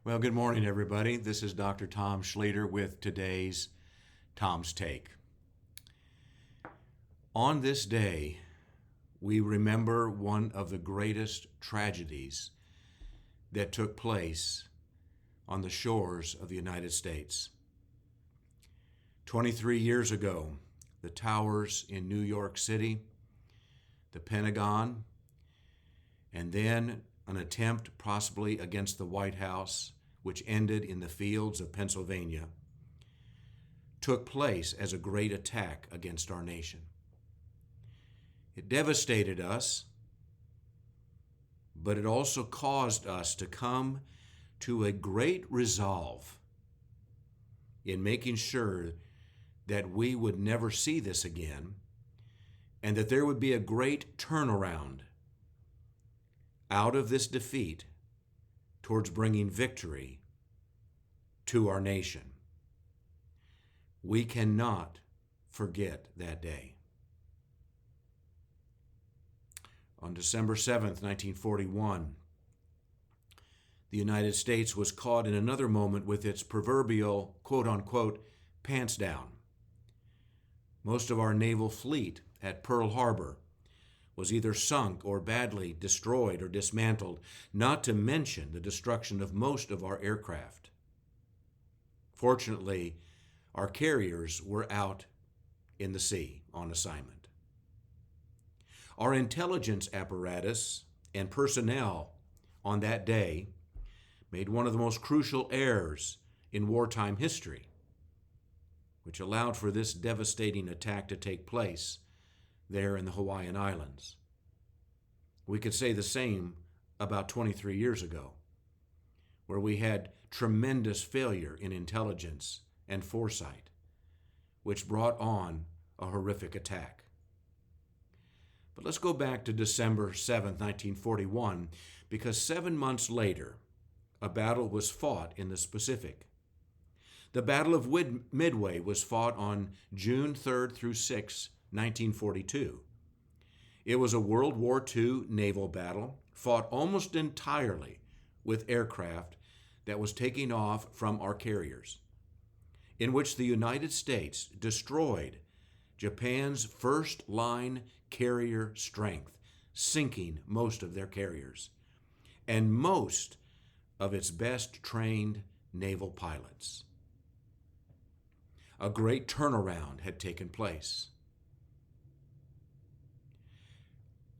Well, good morning, everybody. This is Dr. Tom Schleter with today's Tom's Take. On this day, we remember one of the greatest tragedies that took place on the shores of the United States. 23 years ago, the towers in New York City, the Pentagon, and then an attempt possibly against the White House, which ended in the fields of Pennsylvania, took place as a great attack against our nation. It devastated us, but it also caused us to come to a great resolve in making sure that we would never see this again and that there would be a great turnaround out of this defeat towards bringing victory to our nation. We cannot forget that day. On December 7th, 1941, the United States was caught in another moment with its proverbial, quote-unquote, pants down. Most of our naval fleet at Pearl Harbor was either sunk or badly destroyed or dismantled, not to mention the destruction of most of our aircraft. Fortunately, our carriers were out in the sea on assignment. Our intelligence apparatus and personnel on that day made one of the most crucial errors in wartime history, which allowed for this devastating attack to take place there in the Hawaiian Islands. We could say the same about 23 years ago, where we had tremendous failure in intelligence and foresight, which brought on a horrific attack. But let's go back to December 7th, 1941, because 7 months later, a battle was fought in the Pacific. The Battle of Midway was fought on June 3rd through 6th, 1942. It was a World War II naval battle fought almost entirely with aircraft that was taking off from our carriers, in which the United States destroyed Japan's first-line carrier strength, sinking most of their carriers, and most of its best-trained naval pilots. A great turnaround had taken place.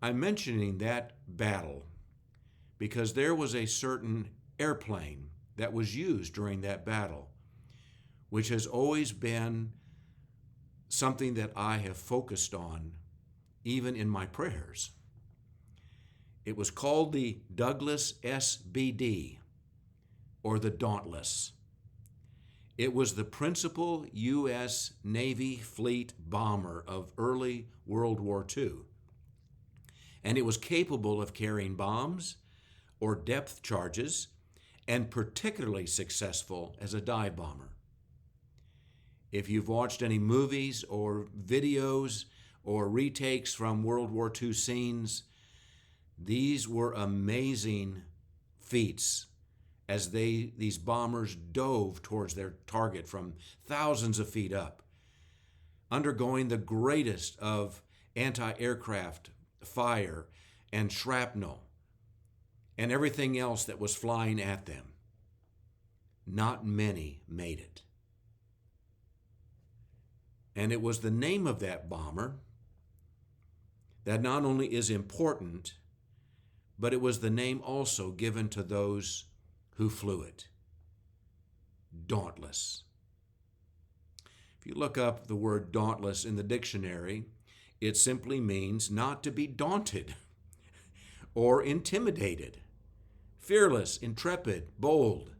I'm mentioning that battle because there was a certain airplane that was used during that battle, which has always been something that I have focused on, even in my prayers. It was called the Douglas SBD, or the Dauntless. It was the principal U.S. Navy fleet bomber of early World War II, and it was capable of carrying bombs or depth charges, and particularly successful as a dive bomber. If you've watched any movies or videos or retakes from World War II scenes, these were amazing feats as these bombers dove towards their target from thousands of feet up, undergoing the greatest of anti-aircraft fire and shrapnel and everything else that was flying at them. Not many made it. And it was the name of that bomber that not only is important, but it was the name also given to those who flew it. Dauntless. If you look up the word dauntless in the dictionary, it simply means not to be daunted or intimidated, fearless, intrepid, bold.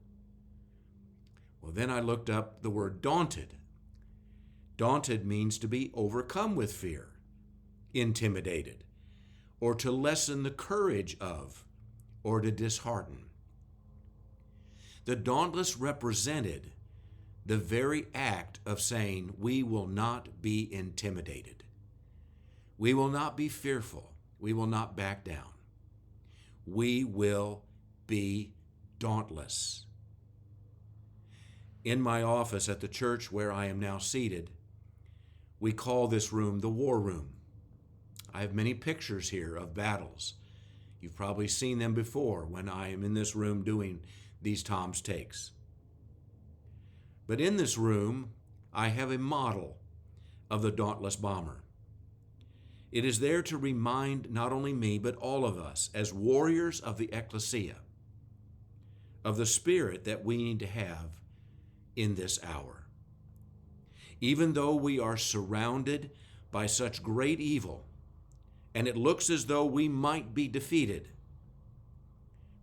Well, then I looked up the word daunted. Daunted means to be overcome with fear, intimidated, or to lessen the courage of, or to dishearten. The Dauntless represented the very act of saying, we will not be intimidated. We will not be fearful. We will not back down. We will be dauntless. In my office at the church where I am now seated, we call this room the war room. I have many pictures here of battles. You've probably seen them before when I am in this room doing these Tom's Takes. But in this room, I have a model of the Dauntless bomber. It is there to remind not only me, but all of us as warriors of the ecclesia, of the spirit that we need to have in this hour. Even though we are surrounded by such great evil, and it looks as though we might be defeated,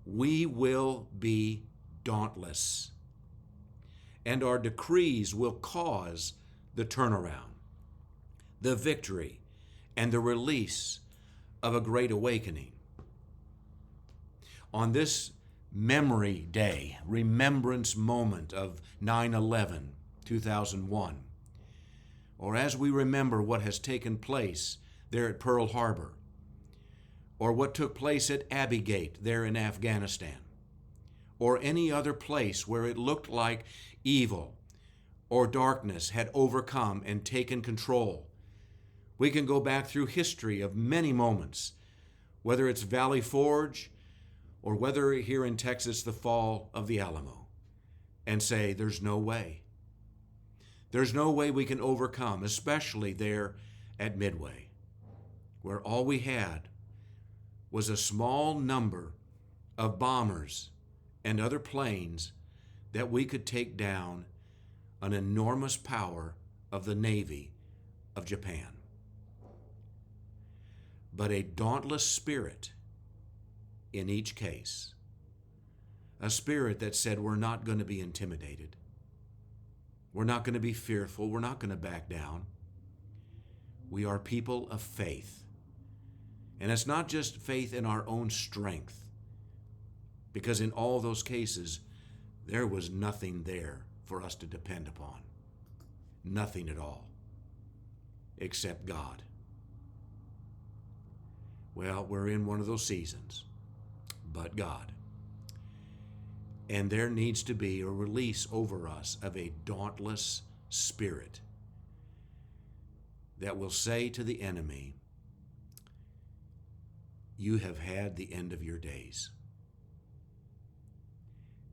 we will be dauntless. And our decrees will cause the turnaround, the victory, and the release of a great awakening. On this memory day, remembrance moment of 9/11, 2001, or as we remember what has taken place there at Pearl Harbor, or what took place at Abbey Gate there in Afghanistan, or any other place where it looked like evil or darkness had overcome and taken control. We can go back through history of many moments, whether it's Valley Forge or whether here in Texas the fall of the Alamo, and say there's no way. There's no way we can overcome, especially there at Midway, where all we had was a small number of bombers and other planes that we could take down an enormous power of the Navy of Japan. But a dauntless spirit in each case, a spirit that said we're not going to be intimidated, we're not going to be fearful, we're not going to back down. We are people of faith. And it's not just faith in our own strength, because in all those cases, there was nothing there for us to depend upon. Nothing at all, except God. Well, we're in one of those seasons, but God. And there needs to be a release over us of a dauntless spirit that will say to the enemy, you have had the end of your days.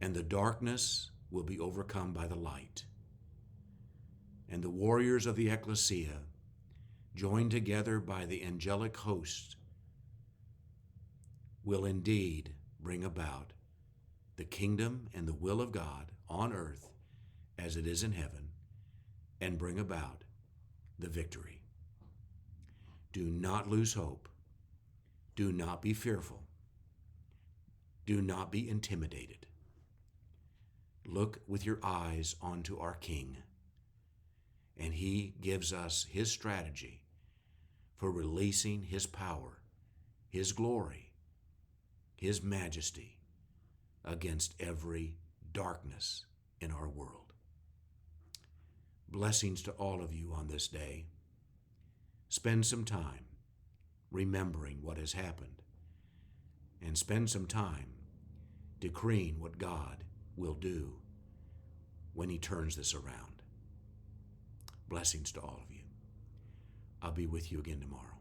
And the darkness will be overcome by the light. And the warriors of the ecclesia, joined together by the angelic host, will indeed bring about the kingdom and the will of God on earth as it is in heaven, and bring about the victory. Do not lose hope. Do not be fearful. Do not be intimidated. Look with your eyes onto our King, and He gives us His strategy for releasing His power, His glory, His majesty against every darkness in our world. Blessings to all of you on this day. Spend some time remembering what has happened, and spend some time decreeing what God will do when He turns this around. Blessings to all of you. I'll be with you again tomorrow.